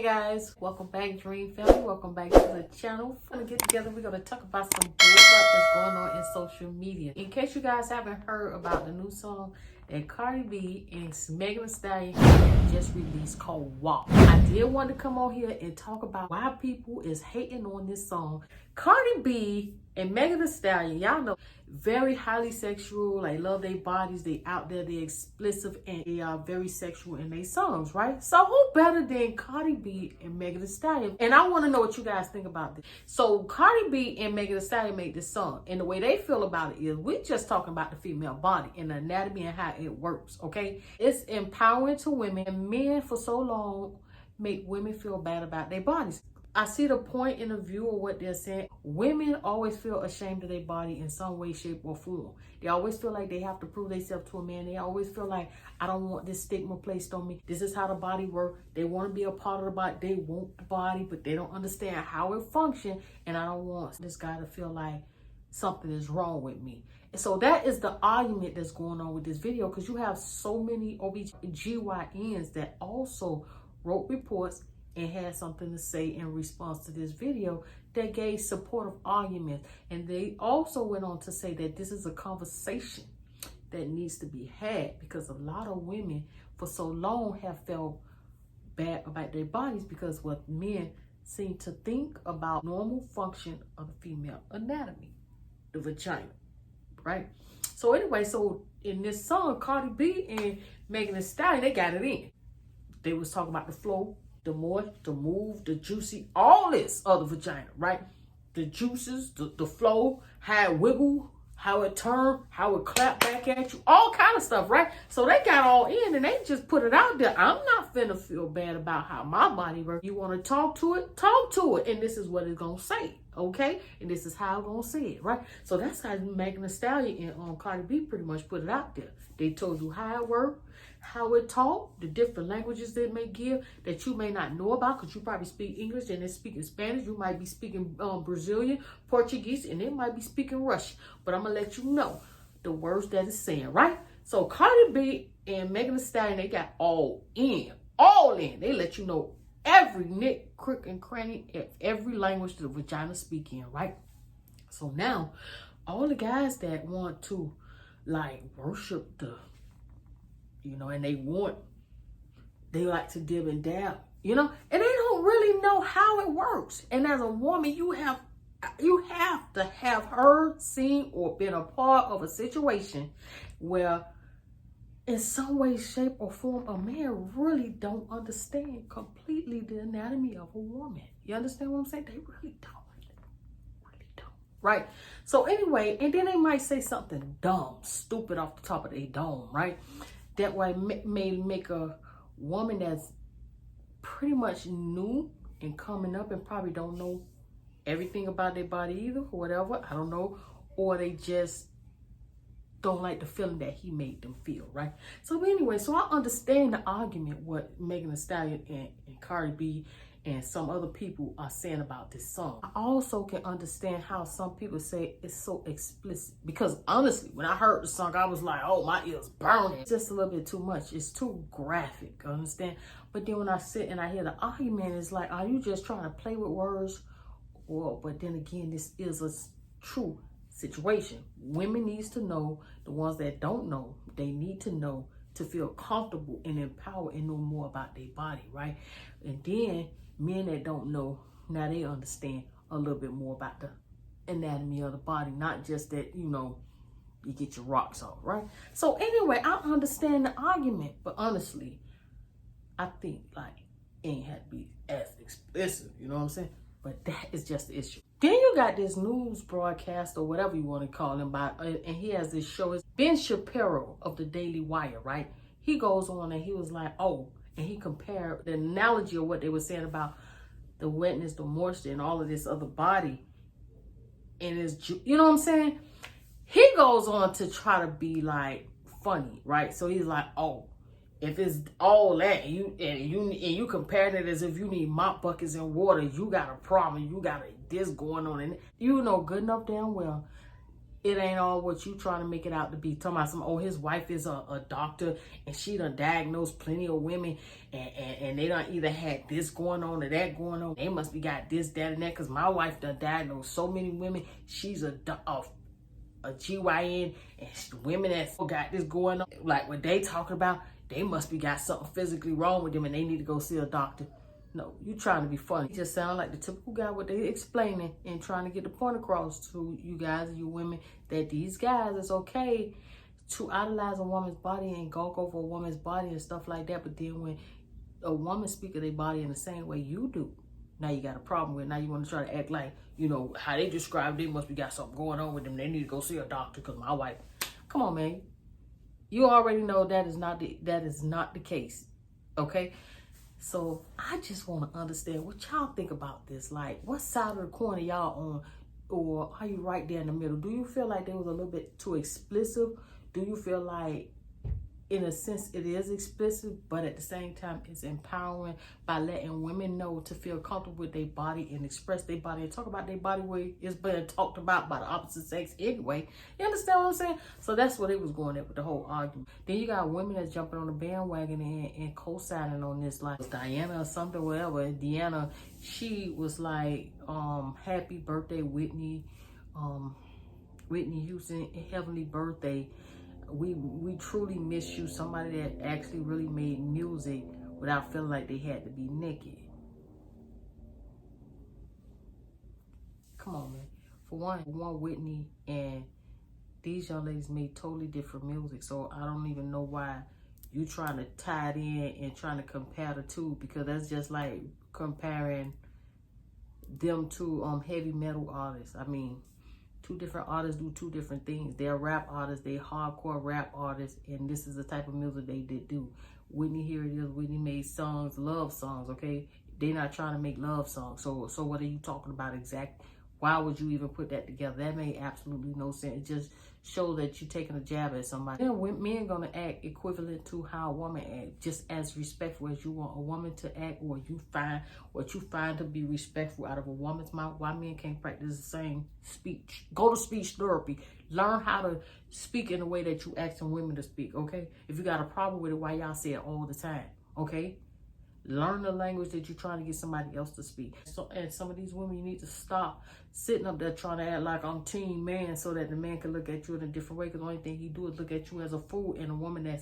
Hey guys, welcome back, Dream Family. Welcome back to the channel. We're gonna get together. We're gonna talk about some bull that's going on in social media. In case you guys haven't heard about the new song that Cardi B and Megan Thee Stallion just released called WHAP. I did want to come on here and talk about why people is hating on this song. Cardi B and Megan Thee Stallion, y'all know, very highly sexual. They love their bodies. They out there. They explicit and they are very sexual in their songs, right? So who better than Cardi B and Megan Thee Stallion? And I want to know what you guys think about this. So Cardi B and Megan Thee Stallion made this song, and the way they feel about it is we're just talking about the female body and the anatomy and how it works. Okay, it's empowering to women, and men for so long make women feel bad about their bodies. I see the point in the view of what they're saying. Women always feel ashamed of their body in some way, shape, or form. They always feel like they have to prove themselves to a man. They always feel like, I don't want this stigma placed on me. This is how the body works. They want to be a part of the body. They want the body, but they don't understand how it functions. And I don't want this guy to feel like something is wrong with me. And so that is the argument that's going on with this video, because you have so many OBGYNs that also wrote reports and had something to say in response to this video that gave supportive arguments. And they also went on to say that this is a conversation that needs to be had, because a lot of women for so long have felt bad about their bodies because what men seem to think about normal function of the female anatomy, the vagina, right? So anyway, so in this song, Cardi B and Megan Thee Stallion, they got it in. They was talking about the flow, the moist, the move, the juicy, all this of the vagina, right? The juices, the flow, how it wiggle, how it turn, how it clap back at you, all kind of stuff, right? So they got all in and they just put it out there. I'm not finna feel bad about how my body works. You want to talk to it, talk to it. And this is what it's going to say, okay? And this is how I'm going to say it, right? So that's how Megan Thee Stallion and Cardi B pretty much put it out there. They told you how it worked, how it talk, the different languages they may give that you may not know about, because you probably speak English and they're speaking Spanish. You might be speaking Brazilian, Portuguese, and they might be speaking Russian. But I'm going to let you know the words that it's saying, right? So Cardi B and Megan Thee Stallion, they got all in. They let you know every nick, crick, and cranny, every language the vagina speak in, right? So now, all the guys that want to, like, worship the, and they like to dib and dab, and they don't really know how it works. And as a woman, you have to have heard, seen, or been a part of a situation where in some way, shape, or form, a man really don't understand completely the anatomy of a woman. You understand what I'm saying? They really don't. Right? So anyway, and then they might say something dumb, stupid off the top of their dome, right? That way may make a woman that's pretty much new and coming up and probably don't know everything about their body either, or whatever, I don't know, or they just don't like the feeling that he made them feel, right? So anyway, so I understand the argument what Megan Thee Stallion and Cardi B and some other people are saying about this song. I also can understand how some people say it's so explicit, because honestly, when I heard the song, I was like, oh, my ears burning. It's just a little bit too much. It's too graphic, understand? But then when I sit and I hear the argument, it's like, are you just trying to play with words? But then again, this is a true situation. Women needs to know, the ones that don't know, they need to know to feel comfortable and empowered and know more about their body, right? And then men that don't know, now they understand a little bit more about the anatomy of the body, not just that, you get your rocks off, right? So anyway, I understand the argument, but honestly, I think like it ain't had to be as explicit, you know what I'm saying? But that is just the issue. Then you got this news broadcast or whatever you want to call him by, and he has this show. It's Ben Shapiro of the Daily Wire, right? He goes on and he was like, oh, and he compared the analogy of what they were saying about the wetness, the moisture, and all of this other body. And it's, you know what I'm saying? He goes on to try to be like funny, right? So he's like, oh, if it's all that and you comparing it as if you need mop buckets and water, you got a problem. You got this going on, and good enough damn well it ain't all what you trying to make it out to be. Talking about oh, his wife is a doctor and she done diagnosed plenty of women and they done either had this going on or that going on. They must be got this, that, and that, because my wife done diagnosed so many women. She's a GYN, and women that got this going on, like what they talking about, they must be got something physically wrong with them and they need to go see a doctor. No, you trying to be funny. You just sound like the typical guy, what they explaining and trying to get the point across to you guys and you women, that these guys, it's okay to idolize a woman's body and gawk over a woman's body and stuff like that. But then when a woman speak of their body in the same way you do, now you got a problem with it. Now you want to try to act like, you know, how they describe, they must be got something going on with them. They need to go see a doctor because my wife. Come on, man. You already know that is not the case. Okay? So I just want to understand what y'all think about this. Like, what side of the corner y'all on, or are you right there in the middle? Do you feel like they was a little bit too explicit? Do you feel like, in a sense, it is explicit, but at the same time, it's empowering by letting women know to feel comfortable with their body and express their body and talk about their body where it's being talked about by the opposite sex anyway. You understand what I'm saying? So that's what it was going at with the whole argument. Then you got women that's jumping on the bandwagon and co-signing on this, like Diana or something, whatever. And Deanna, she was like, happy birthday, Whitney. Whitney Houston, heavenly birthday. We truly miss you. Somebody that actually really made music without feeling like they had to be naked. Come on, man. For one, Whitney and these young ladies made totally different music. So I don't even know why you trying to tie it in and trying to compare the two, because that's just like comparing them to heavy metal artists. I mean, two different artists do two different things. They're rap artists, they're hardcore rap artists, and this is the type of music they did do. Whitney, here it is, Whitney made songs, love songs, okay? They're not trying to make love songs. So what are you talking about exactly? Why would you even put that together? That made absolutely no sense. It just shows that you're taking a jab at somebody. Then men gonna act equivalent to how a woman act, just as respectful as you want a woman to act, or you find what you find to be respectful out of a woman's mouth. Why men can't practice the same speech? Go to speech therapy. Learn how to speak in the way that you asking women to speak, okay? If you got a problem with it, why y'all say it all the time, okay? Learn the language that you're trying to get somebody else to speak. So, and some of these women, you need to stop sitting up there trying to act like I'm team man so that the man can look at you in a different way. Because the only thing he do is look at you as a fool, and a woman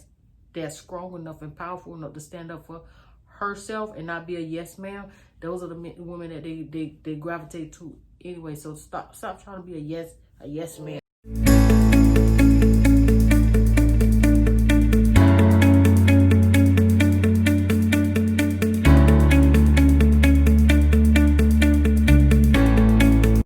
that's strong enough and powerful enough to stand up for herself and not be a yes ma'am. Those are the women that they gravitate to anyway. So stop trying to be a yes man.